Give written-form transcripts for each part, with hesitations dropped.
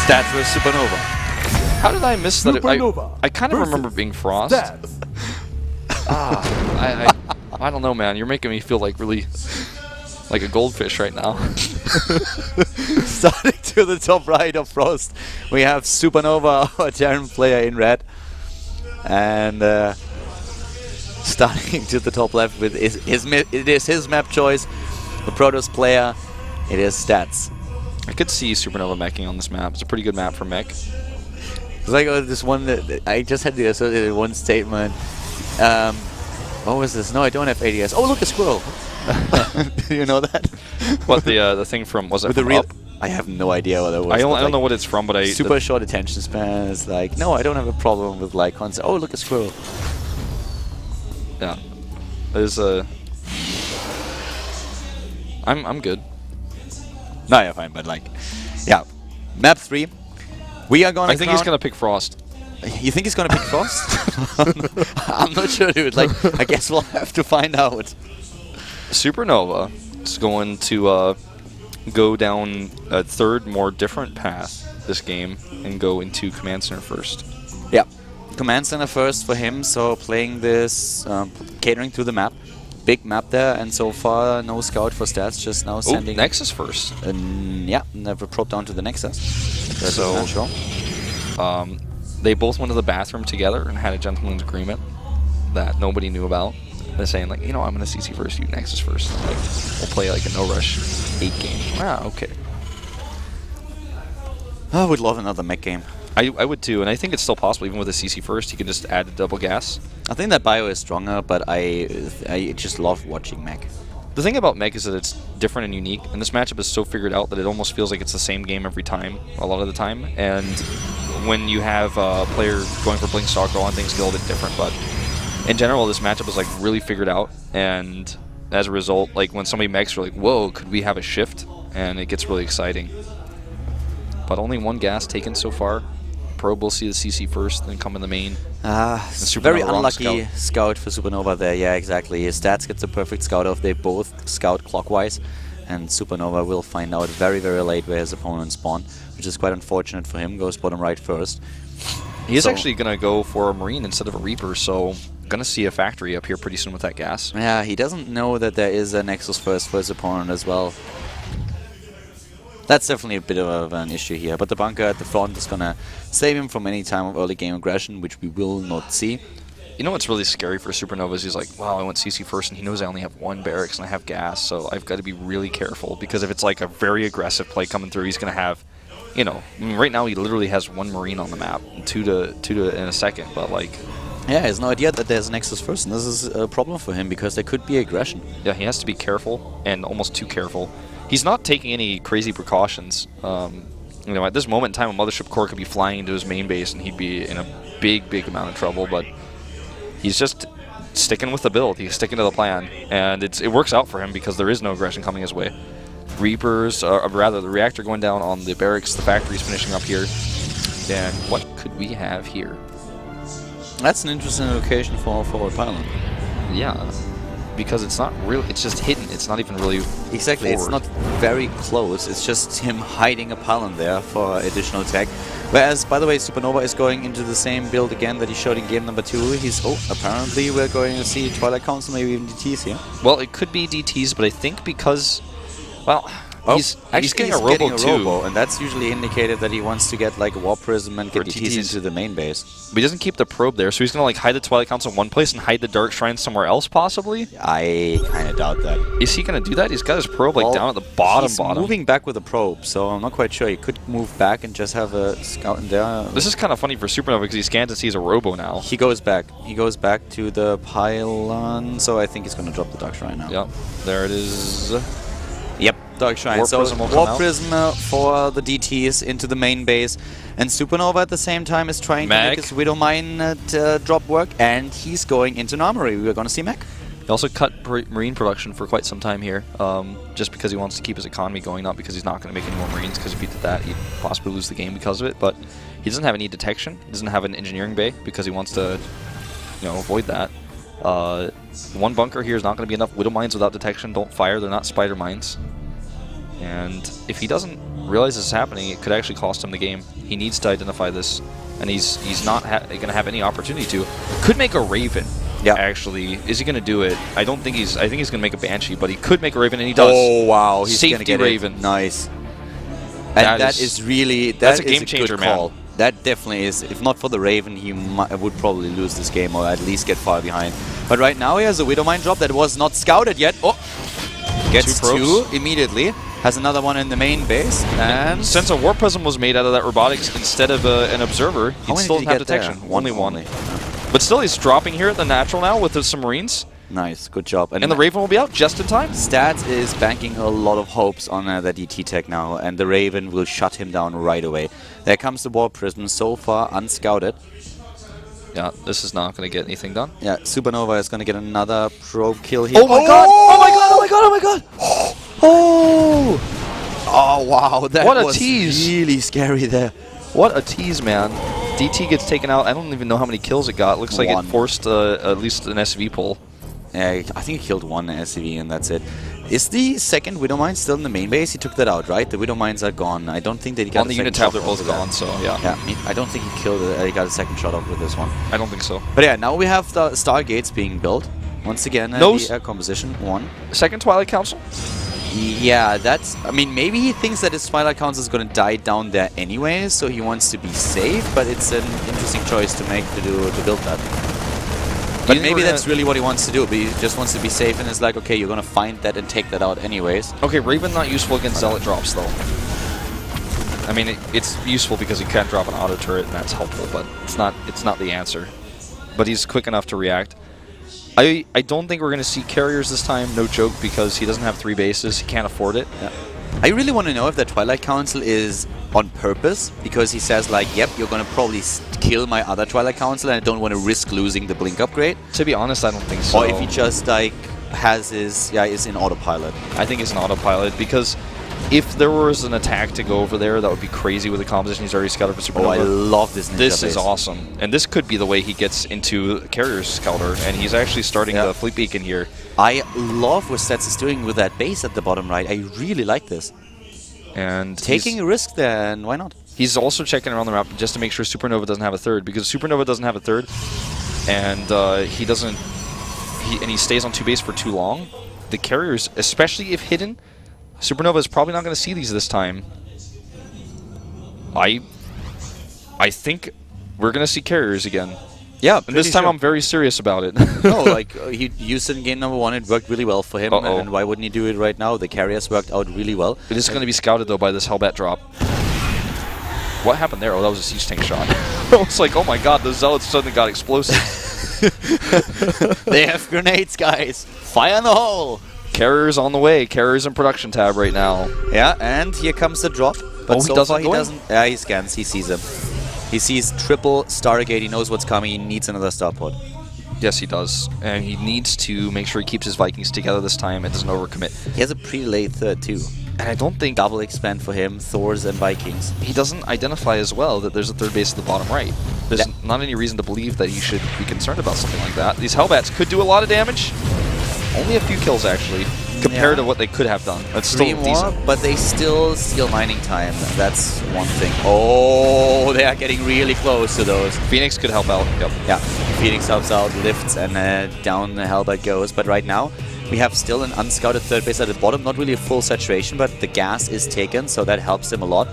Stats versus SuperNova. How did I miss that? I kind of remember versus being Frost. I don't know, man. You're making me feel like really like a goldfish right now. Starting to the top right of Frost, we have SuperNova, our Terran player in red. And starting to the top left with it is his map choice. The Protoss player, it is Stats. I could see SuperNova meching on this map. It's a pretty good map for mech. It's like this one that I just had to associate one statement. What was this? No, I don't have ADS. Oh, look, a squirrel. Do you know that? What, the thing from, was it from Up? I have no idea what that was. I don't know what it's from, but super short attention span. It's like, no, I don't have a problem with like concept. Oh, look, a squirrel. Yeah. There's a... I'm good. No, you're fine, but like, yeah. Map 3. We are going to I think he's going to pick Frost. You think he's going to pick Frost? I'm not sure, dude. Like, I guess we'll have to find out. SuperNova is going to go down a third, more different path this game and go into Command Center first. Yeah. Command Center first for him, so playing this, catering to the map. Big map there, and so far no scout for Stats, just now sending... Nexus first. Yeah, never probe down to the Nexus. So, they both went to the bathroom together and had a gentleman's agreement that nobody knew about. They're saying, like, you know, I'm going to CC first, you Nexus first. Like, we'll play like a no-rush 8 game. Ah, okay. I would love another mech game. I would too, and I think it's still possible, even with a CC first, you can just add the double gas. I think that bio is stronger, but I just love watching mech. The thing about mech is that it's different and unique, and this matchup is so figured out that it almost feels like it's the same game every time, a lot of the time. And when you have a player going for Blink Stalker on things, get a little bit different, but in general, this matchup is like really figured out, and as a result, like when somebody mechs, you're like, whoa, could we have a shift? And it gets really exciting. But only one gas taken so far. Probe will see the CC first, then come in the main. Very unlucky scout for SuperNova there. Yeah, exactly. His Stats gets a perfect scout off. They both scout clockwise, and SuperNova will find out very, very late where his opponents spawn, which is quite unfortunate for him. Goes bottom right first. He is actually going to go for a Marine instead of a Reaper, so going to see a factory up here pretty soon with that gas. Yeah, he doesn't know that there is a Nexus first for his opponent as well. That's definitely a bit of an issue here, but the bunker at the front is going to save him from any time of early game aggression, which we will not see. You know what's really scary for SuperNova is he's like, wow, I went CC first, and he knows I only have 1 barracks and I have gas, so I've got to be really careful, because if it's like a very aggressive play coming through, he's going to have, you know, I mean, right now he literally has 1 Marine on the map, and two to in a second, but like... Yeah, he has no idea that there's Nexus first, and this is a problem for him, because there could be aggression. Yeah, he has to be careful, and almost too careful. He's not taking any crazy precautions. You know, at this moment in time, a Mothership Core could be flying into his main base, and he'd be in a big, big amount of trouble. But he's just sticking with the build. He's sticking to the plan, and it works out for him because there is no aggression coming his way. Reapers, rather the reactor going down on the barracks. The factory's finishing up here. And what could we have here? That's an interesting location for a forward pylon. Yeah. Because it's not real, it's just hidden, it's not even really exactly forward. It's not very close, it's just him hiding a pylon there for additional attack. Whereas, by the way, SuperNova is going into the same build again that he showed in game number 2. He's, apparently we're going to see Twilight Council, maybe even DTs here. Well, it could be DTs, but I think because, well, he's getting a Robo too. And that's usually indicated that he wants to get like a War Prism and get DTs into the main base. But he doesn't keep the probe there, so he's going to like hide the Twilight Council in one place and hide the Dark Shrine somewhere else, possibly? I kind of doubt that. Is he going to do that? He's got his probe like down at the bottom. He's moving back with a probe, so I'm not quite sure. He could move back and just have a scout in there. This is kind of funny for SuperNova because he scans and sees a Robo now. He goes back. He goes back to the pylon, so I think he's going to drop the Dark Shrine now. Yep, there it is. Yep, Dark Shrine. War Prism will come out. War Prism for the DTs into the main base. And SuperNova at the same time is trying to make his Widow Mine drop work, and he's going into an armory. We're going to see mech. He also cut Marine production for quite some time here, just because he wants to keep his economy going, not because he's not going to make any more Marines, because if he did that, he'd possibly lose the game because of it. But he doesn't have any detection. He doesn't have an engineering bay, because he wants to, you know, avoid that. One bunker here is not going to be enough. Widow Mines without detection don't fire. They're not spider mines. And if he doesn't realize this is happening, it could actually cost him the game. He needs to identify this, and he's not going to have any opportunity to. Could make a Raven. Yeah. Actually, is he going to do it? I don't think he's. I think he's going to make a Banshee, but he could make a Raven, and he does. Oh wow, he's going to get Raven. It. Nice. And that is really that's a game changer, call. man. That definitely is. If not for the Raven, he would probably lose this game or at least get far behind. But right now he has a Widowmine drop that was not scouted yet. Oh, gets two immediately. Has another one in the main base. And since a Warp Prism was made out of that robotics instead of an observer, he still doesn't have detection. Only one. But still, he's dropping here at the natural now with the submarines. Nice, good job. And the Raven will be out just in time. Stats is banking a lot of hopes on the DT tech now, and the Raven will shut him down right away. There comes the Warp Prism, so far unscouted. Yeah, this is not going to get anything done. Yeah, SuperNova is going to get another probe kill here. Oh my god! Oh my god! Oh my god! Oh my god! Oh! Oh wow, that was really scary there. What a tease, man. DT gets taken out. I don't even know how many kills it got. Looks like it forced at least an SV pull. Yeah, I think he killed one SV and that's it. Is the second Widowmine still in the main base? He took that out, right? The Widowmines are gone. I don't think that he got on the unit tab. They're both gone, so yeah. Yeah, I don't think he killed it. He got a second shot off with this one. I don't think so. But yeah, now we have the Stargates being built. Once again, the composition one. Second Twilight Council? Yeah, that's... I mean, maybe he thinks that his Twilight Council is going to die down there anyway, so he wants to be safe, but it's an interesting choice to make to build that. But maybe that's really what he wants to do, but he just wants to be safe and is like, okay, you're going to find that and take that out anyways. Okay, Raven not useful against Zealot drops, though. I mean, it's useful because he can drop an auto turret, and that's helpful, but it's not the answer. But he's quick enough to react. I don't think we're going to see carriers this time, no joke, because he doesn't have 3 bases. He can't afford it. Yeah. I really want to know if the Twilight Council is on purpose, because he says like, yep, you're going to probably kill my other Twilight Council and I don't want to risk losing the Blink upgrade. To be honest, I don't think so. Or if he just like has his, is in autopilot. I think it's an autopilot, because if there was an attack to go over there, that would be crazy with the composition he's already scouted for SuperNova. Oh, I love this ninja This base. is awesome. And this could be the way he gets into Carrier's Scouter, and he's actually starting the Fleet Beacon here. I love what Stats is doing with that base at the bottom right. I really like this. And taking a risk there, and why not? He's also checking around the map just to make sure SuperNova doesn't have a third, because SuperNova doesn't have a third, and he doesn't, and he stays on 2 base for too long. The carriers, especially if hidden, SuperNova is probably not going to see these this time. I think we're going to see carriers again. Yeah, and this time I'm very serious about it. No, like he used it in game number 1. It worked really well for him, and why wouldn't he do it right now? The carriers worked out really well. It is going to be scouted though by this Hellbat drop. What happened there? Oh, that was a siege tank shot. I was like, oh my god, the Zealots suddenly got explosives. They have grenades, guys. Fire in the hole. Carriers on the way. Carriers in production tab right now. Yeah, and here comes the drop. But so he far he doesn't. Yeah, he scans. He sees him. He sees triple Stargate. He knows what's coming. He needs another starport. Yes, he does. And he needs to make sure he keeps his Vikings together this time and doesn't overcommit. He has a pretty late third, too. And I don't think... Double expand for him, Thors and Vikings. He doesn't identify as well that there's a third base at the bottom right. There's not any reason to believe that he should be concerned about something like that. These Hellbats could do a lot of damage. Only a few kills, actually, compared to what they could have done. That's still decent. But they still steal mining time. That's one thing. Oh, they are getting really close to those. Phoenix could help out. Yep. Yeah, Phoenix helps out, lifts, and down the Hellbat goes. But right now, we have still an unscouted third base at the bottom. Not really a full saturation, but the gas is taken, so that helps him a lot.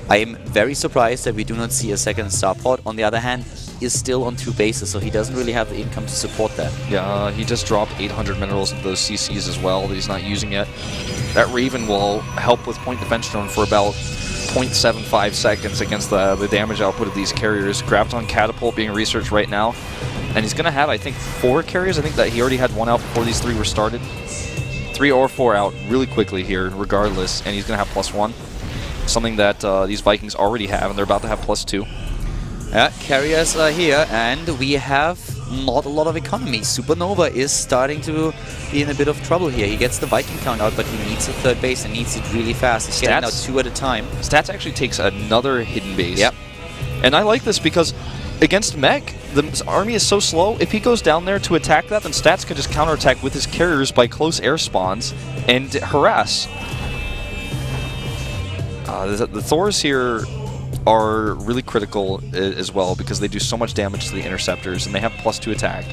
I am very surprised that we do not see a second starport. On the other hand, he is still on 2 bases, so he doesn't really have the income to support that. Yeah, he just dropped 800 minerals into those CCs as well that he's not using yet. That Raven will help with point defense drone for about 0.75 seconds against the damage output of these carriers. Graviton Catapult being researched right now. And he's going to have, I think, 4 carriers. I think that he already had 1 out before these 3 were started. 3 or 4 out really quickly here, regardless. And he's going to have +1. Something that these Vikings already have, and they're about to have +2. Yeah, carriers are here, and we have not a lot of economy. SuperNova is starting to be in a bit of trouble here. He gets the Viking count out, but he needs a third base and needs it really fast. He's getting out 2 at a time. Stats actually takes another hidden base. Yep. And I like this because against Mech, the army is so slow. If he goes down there to attack that, then Stats can just counterattack with his carriers by close air spawns and harass. The Thors here are really critical as well because they do so much damage to the interceptors, and they have +2 attack.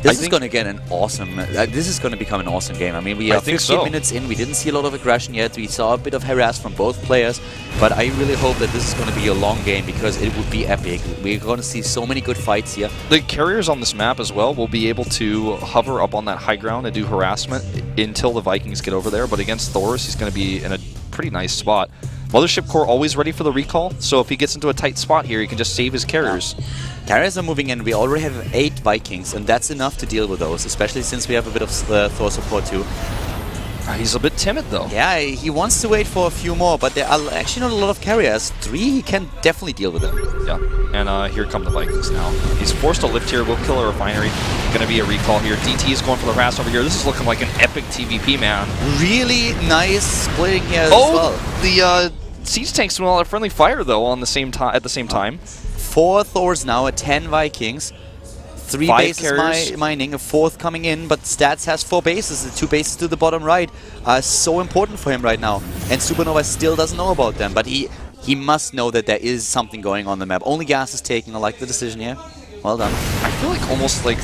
This is going to get an awesome. This is going to become an awesome game. I mean, we are 15 minutes in. We didn't see a lot of aggression yet. We saw a bit of harass from both players, but I really hope that this is going to be a long game because it would be epic. We're going to see so many good fights here. The carriers on this map as well will be able to hover up on that high ground and do harassment until the Vikings get over there. But against Thors, he's going to be in a pretty nice spot. Mothership Core always ready for the recall, so if he gets into a tight spot here, he can just save his carriers. Yeah. Carriers are moving in. We already have 8 Vikings, and that's enough to deal with those, especially since we have a bit of Thor support too. He's a bit timid though. Yeah, he wants to wait for a few more, but there are actually not a lot of carriers. 3, he can definitely deal with them. Yeah, and here come the Vikings now. He's forced to lift here, will kill a refinery. Going to be a recall here. DT is going for the harass over here. This is looking like an epic TVP, man. Really nice splitting here as well. The siege tanks doing all that friendly fire though on the same time at the same time. 4 Thors now, 10 Vikings. 3 bases mining, a 4th coming in, but Stats has 4 bases. The 2 bases to the bottom right are so important for him right now. And SuperNova still doesn't know about them, but he must know that there is something going on the map. Only gas is taking. I like the decision here. Well done. I feel like almost like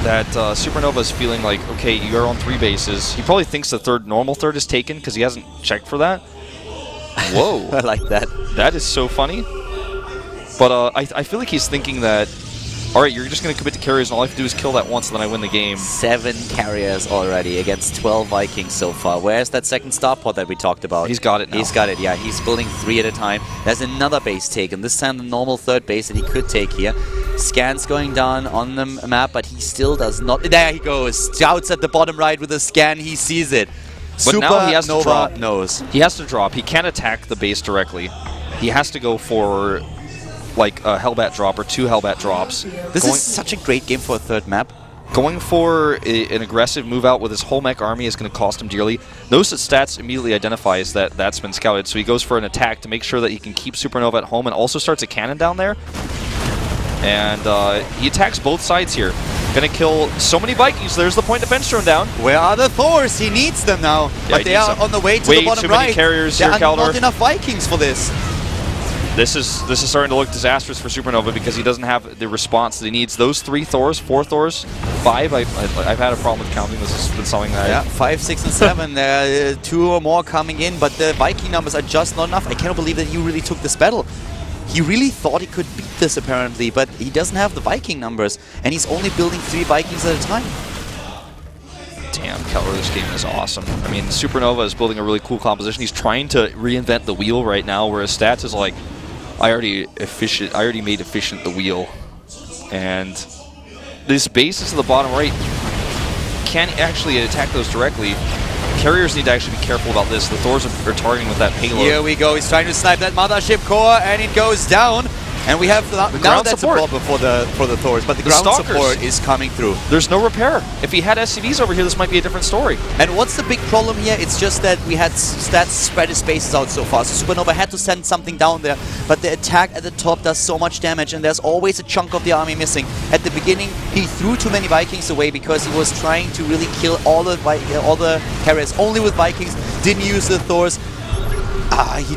that SuperNova is feeling like, okay, you're on 3 bases. He probably thinks the normal third is taken because he hasn't checked for that. Whoa. I like that. That is so funny. But I feel like he's thinking that, all right, you're just going to commit to carriers, and all I have to do is kill that once, and then I win the game. 7 carriers already against 12 Vikings so far. Where's that second star pod that we talked about? He's got it now. He's got it, yeah. He's building 3 at a time. There's another base taken. This time the normal 3rd base that he could take here. Scan's going down on the map, but he still does not... There he goes. Shouts at the bottom right with a scan. He sees it. But now he has to drop. Knows. He has to drop. He can't attack the base directly. He has to go for like a Hellbat drop or 2 Hellbat drops. This is such a great game for a 3rd map. Going for an aggressive move out with his whole mech army is going to cost him dearly. Notice that Stats immediately identifies that that's been scouted, so he goes for an attack to make sure that he can keep SuperNova at home and also starts a cannon down there. And he attacks both sides here. Gonna kill so many Vikings. There's the point defense drone down. Where are the Thors? He needs them now. Yeah, but they are on the way to the bottom too many right. carriers there here, are Kaldor. not enough Vikings for this. This is starting to look disastrous for SuperNova because he doesn't have the response that he needs. Those 3 Thors, 4 Thors, 5. I've had a problem with counting. This has been something that... Yeah, 5, 6, and 7. There are 2 or more coming in, but the Viking numbers are just not enough. I cannot believe that he really took this battle. He really thought he could beat this, apparently, but he doesn't have the Viking numbers, and he's only building 3 Vikings at a time. Damn, Kaldor, this game is awesome. I mean, SuperNova is building a really cool composition. He's trying to reinvent the wheel right now, whereas Stats is like, I already made efficient the wheel. And this base is to the bottom right. Can't actually attack those directly. Carriers need to actually be careful about this. The Thors are targeting with that payload. Here we go. He's trying to snipe that Mothership Core, and it goes down. And we have now that's support. A problem for the Thors, but the ground support is coming through. There's no repair. If he had SCVs over here, this might be a different story. And what's the big problem here? It's just that we had Stats spread his bases out so far. So SuperNova had to send something down there, but the attack at the top does so much damage, and there's always a chunk of the army missing. At the beginning, he threw too many Vikings away because he was trying to really kill all the carriers only with Vikings. Didn't use the Thors. He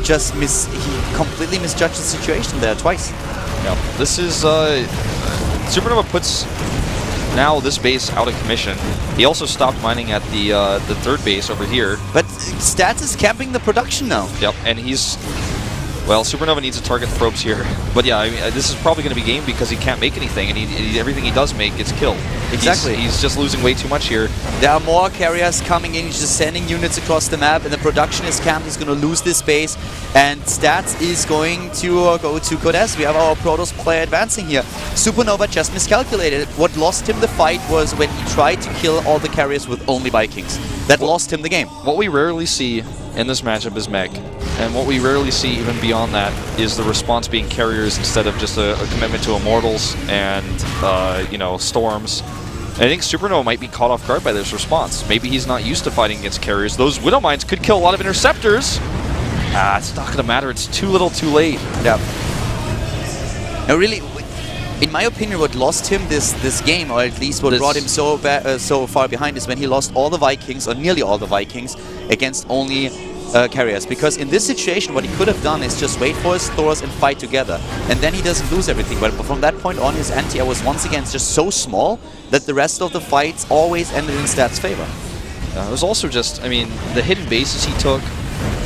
completely misjudged the situation there twice. Yeah, this is SuperNova puts now this base out of commission. He also stopped mining at the 3rd base over here. But Stats is camping the production now. Yep, and he's... Well, SuperNova needs to target the probes here. But yeah, I mean, this is probably going to be game because he can't make anything, and everything he does make gets killed. Exactly. He's just losing way too much here. There are more carriers coming in. He's just sending units across the map, and the production is camped. He's going to lose this base, and Stats is going to go to Code S. We have our Protoss player advancing here. SuperNova just miscalculated. What lost him the fight was when he tried to kill all the carriers with only Vikings. That lost him the game. What we rarely see in this matchup is mech, and what we rarely see even beyond that is the response being carriers instead of just a commitment to Immortals and you know, Storms. And I think SuperNova might be caught off guard by this response. Maybe he's not used to fighting against carriers. Those Widow Mines could kill a lot of interceptors. It's not going to matter. It's too little too late. Yeah. Now really, in my opinion, what lost him this game, or at least what brought him so far behind, is when he lost all the Vikings, or nearly all the Vikings, against only carriers, because in this situation what he could have done is just wait for his Thors and fight together, and then he doesn't lose everything. But from that point on, his anti-air was once again just so small that the rest of the fights always ended in Stats' favor. It was also just, I mean, the hidden bases he took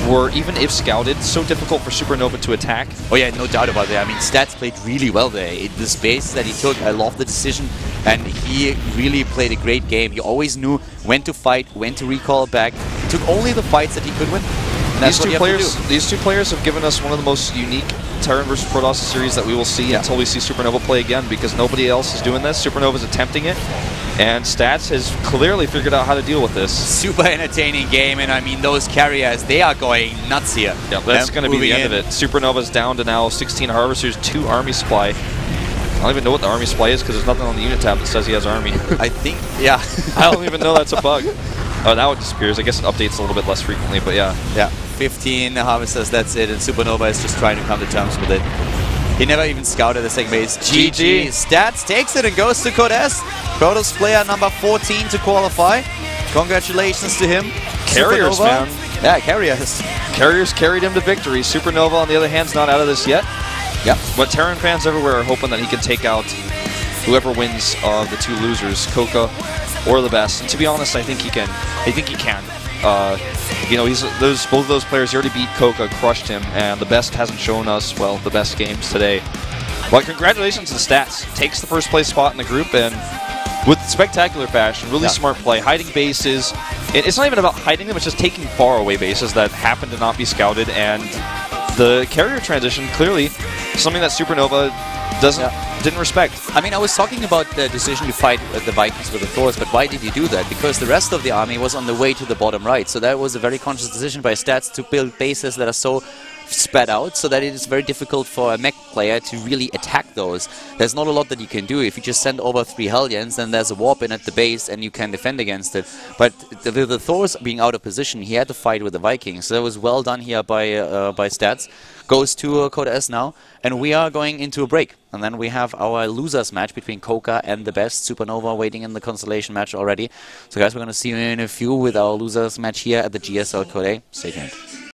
were, even if scouted, so difficult for SuperNova to attack. Oh yeah, no doubt about that. I mean, Stats played really well there. The space that he took, I love the decision, and he really played a great game. He always knew when to fight, when to recall back. He took only the fights that he could win. These two players have given us one of the most unique Terran versus Protoss series that we will see until we see SuperNova play again, because nobody else is doing this. SuperNova's attempting it, and Stats has clearly figured out how to deal with this. Super entertaining game, and I mean, those carriers, they are going nuts here. Yeah, that's going to be the end of it. SuperNova's down to now 16 Harvesters, 2 Army Supply. I don't even know what the Army Supply is, because there's nothing on the unit tab that says he has Army. I think, yeah. I don't even know that's a bug. Oh, now it disappears. I guess it updates a little bit less frequently, but yeah. Yeah, 15 Harvesters, that's it, and SuperNova is just trying to come to terms with it. He never even scouted the second base. GG. Stats takes it and goes to Code S. Protoss player number 14 to qualify. Congratulations to him. Carriers, SuperNova. man. Yeah, Carriers. Carriers carried him to victory. SuperNova, on the other hand, is not out of this yet. Yep. But Terran fans everywhere are hoping that he can take out whoever wins the 2 losers, Coca or the best. And to be honest, I think he can. You know, both of those players, he already beat Coca, crushed him, and the best hasn't shown us, well, the best games today. But congratulations to the Stats. Takes the first place spot in the group, and with spectacular fashion, really smart play, hiding bases. It's not even about hiding them, it's just taking far away bases that happen to not be scouted, and the carrier transition, clearly, something that SuperNova didn't respect. I mean, I was talking about the decision to fight the Vikings with the Thors, but why did he do that? Because the rest of the army was on the way to the bottom right, so that was a very conscious decision by Stats to build bases that are so spread out, so that it is very difficult for a mech player to really attack those. There's not a lot that you can do. If you just send over 3 Hellions, then there's a warp in at the base and you can defend against it. But the Thors being out of position, he had to fight with the Vikings. So that was well done here by Stats. Goes to Code S now, and we are going into a break. And then we have our losers match between Coca and the best, SuperNova, waiting in the constellation match already. So guys, we're going to see you in a few with our losers match here at the GSL Code A. Stay tuned.